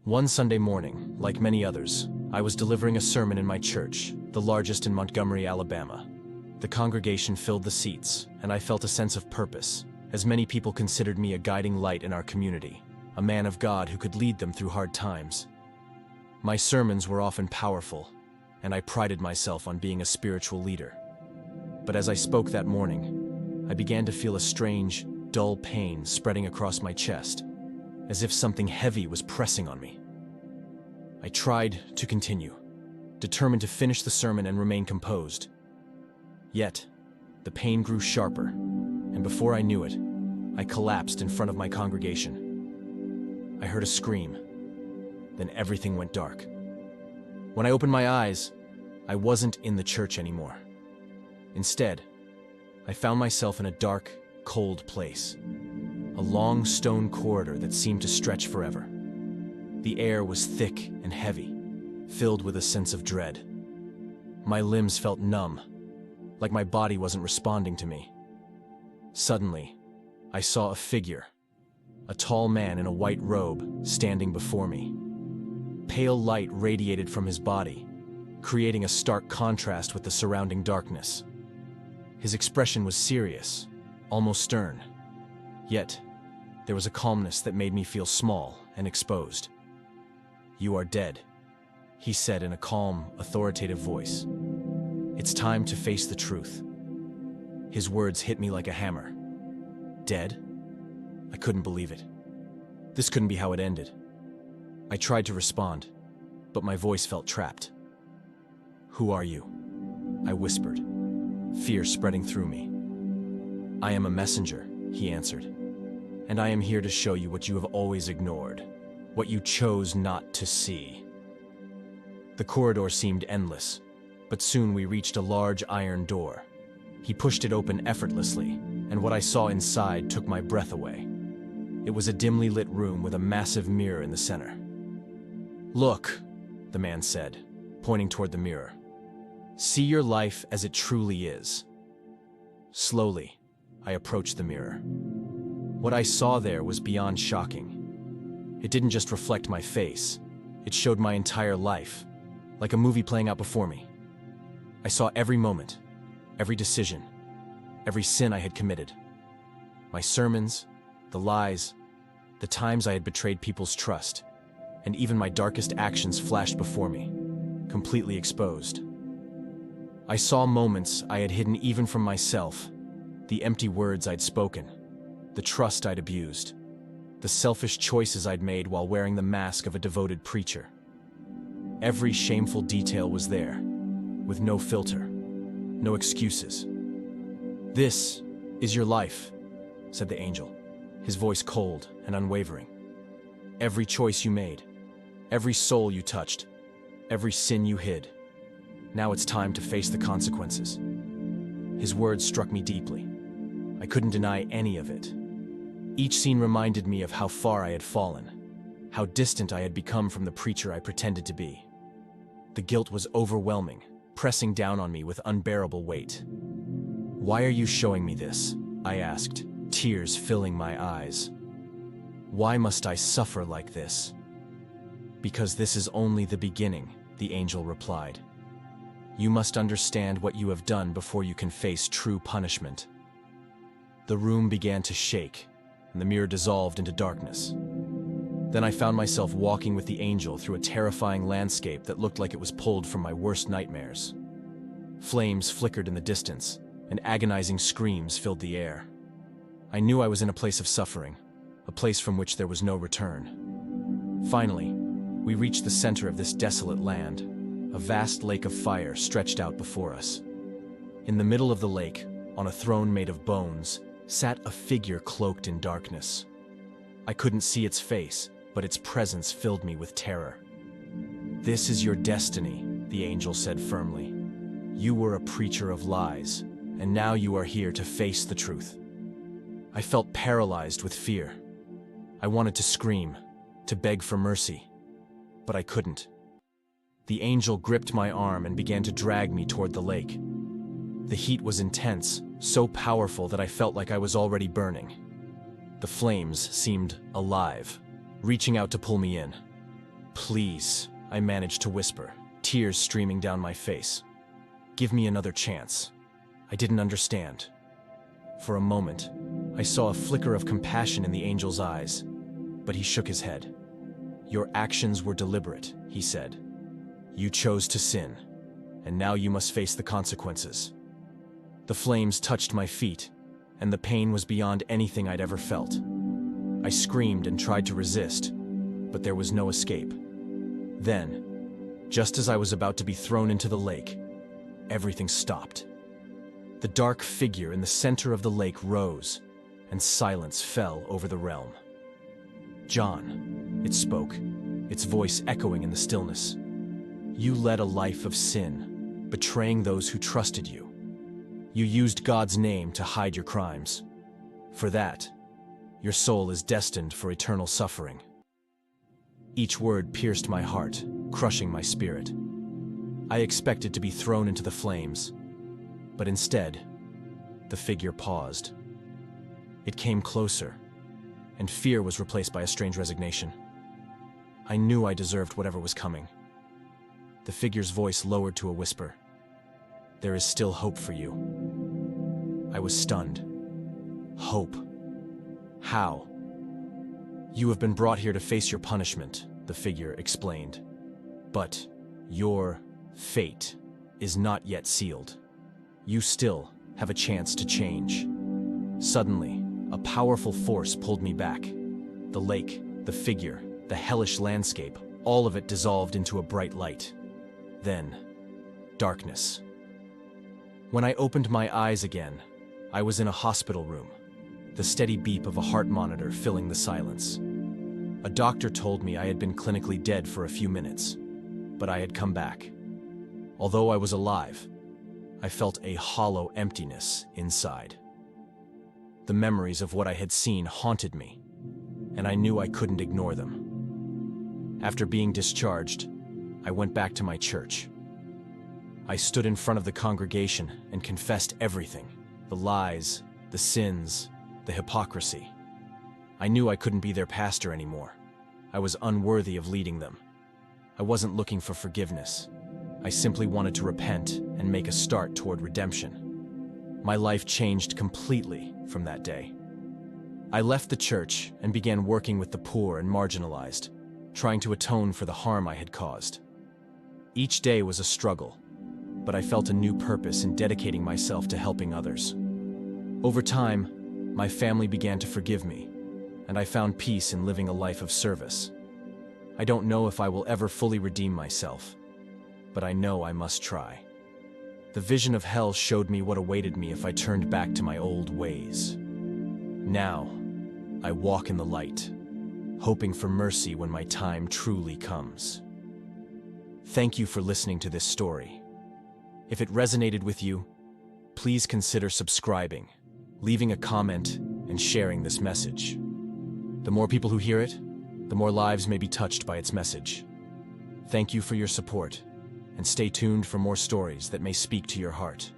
One Sunday morning, like many others, I was delivering a sermon in my church, the largest in Montgomery, Alabama. The congregation filled the seats, and I felt a sense of purpose, as many people considered me a guiding light in our community, a man of God who could lead them through hard times. My sermons were often powerful, and I prided myself on being a spiritual leader. But as I spoke that morning, I began to feel a strange, dull pain spreading across my chest, as if something heavy was pressing on me. I tried to continue, determined to finish the sermon and remain composed. Yet, the pain grew sharper, and before I knew it, I collapsed in front of my congregation. I heard a scream. Then everything went dark. When I opened my eyes, I wasn't in the church anymore. Instead, I found myself in a dark, cold place. A long stone corridor that seemed to stretch forever. The air was thick and heavy, filled with a sense of dread. My limbs felt numb, like my body wasn't responding to me. Suddenly, I saw a figure, a tall man in a white robe, standing before me. Pale light radiated from his body, creating a stark contrast with the surrounding darkness. His expression was serious, almost stern. Yet, there was a calmness that made me feel small and exposed. "You are dead," he said in a calm, authoritative voice. "It's time to face the truth." His words hit me like a hammer. Dead? I couldn't believe it. This couldn't be how it ended. I tried to respond, but my voice felt trapped. "Who are you?" I whispered, fear spreading through me. "I am a messenger," he answered, "and I am here to show you what you have always ignored, what you chose not to see." The corridor seemed endless, but soon we reached a large iron door. He pushed it open effortlessly, and what I saw inside took my breath away. It was a dimly lit room with a massive mirror in the center. "Look," the man said, pointing toward the mirror. "See your life as it truly is." Slowly, I approached the mirror. What I saw there was beyond shocking. It didn't just reflect my face, it showed my entire life, like a movie playing out before me. I saw every moment, every decision, every sin I had committed. My sermons, the lies, the times I had betrayed people's trust, and even my darkest actions flashed before me, completely exposed. I saw moments I had hidden even from myself, the empty words I'd spoken, the trust I'd abused, the selfish choices I'd made while wearing the mask of a devoted preacher. Every shameful detail was there, with no filter, no excuses. "This is your life," said the angel, his voice cold and unwavering. "Every choice you made, every soul you touched, every sin you hid. Now it's time to face the consequences." His words struck me deeply. I couldn't deny any of it. Each scene reminded me of how far I had fallen, how distant I had become from the preacher I pretended to be. The guilt was overwhelming, pressing down on me with unbearable weight. "Why are you showing me this?" I asked, tears filling my eyes. "Why must I suffer like this?" "Because this is only the beginning," the angel replied. "You must understand what you have done before you can face true punishment." The room began to shake, and the mirror dissolved into darkness. Then I found myself walking with the angel through a terrifying landscape that looked like it was pulled from my worst nightmares. Flames flickered in the distance, and agonizing screams filled the air. I knew I was in a place of suffering, a place from which there was no return. Finally, we reached the center of this desolate land. A vast lake of fire stretched out before us. In the middle of the lake, on a throne made of bones, sat a figure cloaked in darkness. I couldn't see its face, but its presence filled me with terror. "This is your destiny," the angel said firmly. "You were a preacher of lies, and now you are here to face the truth." I felt paralyzed with fear. I wanted to scream, to beg for mercy, but I couldn't. The angel gripped my arm and began to drag me toward the lake. The heat was intense, so powerful that I felt like I was already burning. The flames seemed alive, reaching out to pull me in. "Please," I managed to whisper, tears streaming down my face. "Give me another chance." I didn't understand. For a moment, I saw a flicker of compassion in the angel's eyes, but he shook his head. "Your actions were deliberate," he said. "You chose to sin, and now you must face the consequences." The flames touched my feet, and the pain was beyond anything I'd ever felt. I screamed and tried to resist, but there was no escape. Then, just as I was about to be thrown into the lake, everything stopped. The dark figure in the center of the lake rose, and silence fell over the realm. "John," it spoke, its voice echoing in the stillness. "You led a life of sin, betraying those who trusted you. You used God's name to hide your crimes. For that, your soul is destined for eternal suffering." Each word pierced my heart, crushing my spirit. I expected to be thrown into the flames, but instead, the figure paused. It came closer, and fear was replaced by a strange resignation. I knew I deserved whatever was coming. The figure's voice lowered to a whisper. "There is still hope for you." I was stunned. Hope? How? "You have been brought here to face your punishment," the figure explained. "But your fate is not yet sealed. You still have a chance to change." Suddenly, a powerful force pulled me back. The lake, the figure, the hellish landscape, all of it dissolved into a bright light. Then, darkness. When I opened my eyes again, I was in a hospital room, the steady beep of a heart monitor filling the silence. A doctor told me I had been clinically dead for a few minutes, but I had come back. Although I was alive, I felt a hollow emptiness inside. The memories of what I had seen haunted me, and I knew I couldn't ignore them. After being discharged, I went back to my church. I stood in front of the congregation and confessed everything: the lies, the sins, the hypocrisy. I knew I couldn't be their pastor anymore. I was unworthy of leading them. I wasn't looking for forgiveness. I simply wanted to repent and make a start toward redemption. My life changed completely from that day. I left the church and began working with the poor and marginalized, trying to atone for the harm I had caused. Each day was a struggle, but I felt a new purpose in dedicating myself to helping others. Over time, my family began to forgive me, and I found peace in living a life of service. I don't know if I will ever fully redeem myself, but I know I must try. The vision of hell showed me what awaited me if I turned back to my old ways. Now, I walk in the light, hoping for mercy when my time truly comes. Thank you for listening to this story. If it resonated with you, please consider subscribing, leaving a comment, and sharing this message. The more people who hear it, the more lives may be touched by its message. Thank you for your support, and stay tuned for more stories that may speak to your heart.